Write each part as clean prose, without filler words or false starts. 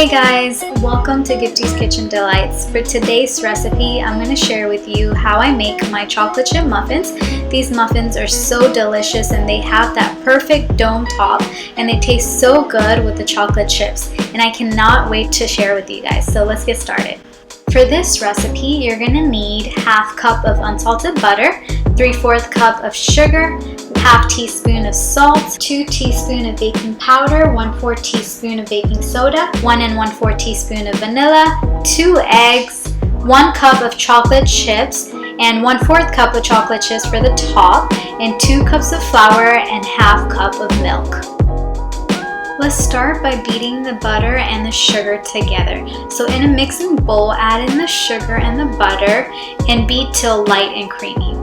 guys, welcome to Gifty's Kitchen Delights. For today's recipe, I'm going to share with you how I make my chocolate chip muffins. These muffins are so delicious and they have that perfect dome top and they taste so good with the chocolate chips. And I cannot wait to share with you guys. So let's get started. For this recipe, you're going to need half cup of unsalted butter, 3/4 cup of sugar, half teaspoon of salt, 2 teaspoons of baking powder, 1/4 teaspoon of baking soda, 1 1/4 teaspoon of vanilla, 2 eggs, 1 cup of chocolate chips, and 1/4 cup of chocolate chips for the top, and 2 cups of flour and half cup of milk. Let's start by beating the butter and the sugar together. So in a mixing bowl, add in the sugar and the butter and beat till light and creamy.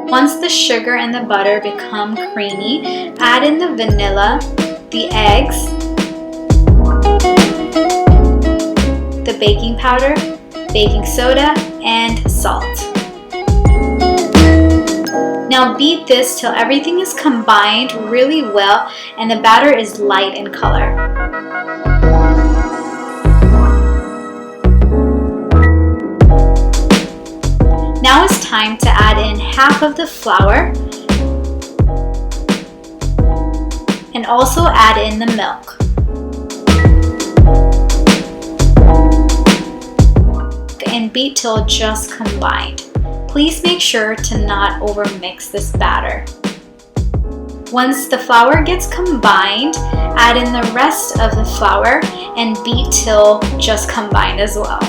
Once the sugar and the butter become creamy, add in the vanilla, the eggs, the baking powder, baking soda, and salt. Now beat this till everything is combined really well and the batter is light in color. Now it's time to add in half of the flour and also add in the milk. And beat till just combined. Please make sure to not overmix this batter. Once the flour gets combined, add in the rest of the flour and beat till just combined as well.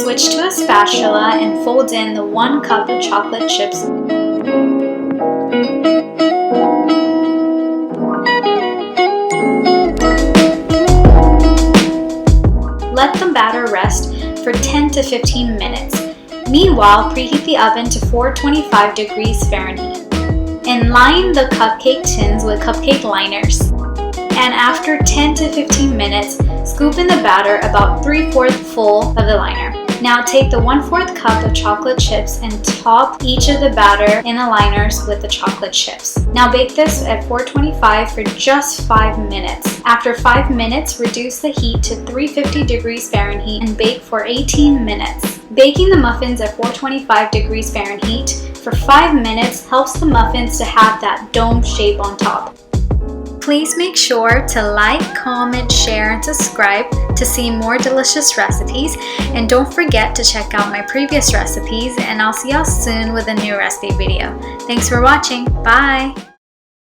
Switch to a spatula and fold in the 1 cup of chocolate chips. Let the batter rest for 10 to 15 minutes. Meanwhile, preheat the oven to 425 degrees Fahrenheit. And line the cupcake tins with cupcake liners. And after 10 to 15 minutes, scoop in the batter about 3/4 full of the liner. Now take the 1/4 cup of chocolate chips and top each of the batter in the liners with the chocolate chips. Now bake this at 425 for just 5 minutes. After 5 minutes, reduce the heat to 350 degrees Fahrenheit and bake for 18 minutes. Baking the muffins at 425 degrees Fahrenheit for 5 minutes helps the muffins to have that dome shape on top. Please make sure to like, comment, share, and subscribe to see more delicious recipes. And don't forget to check out my previous recipes, and I'll see y'all soon with a new recipe video. Thanks for watching. Bye!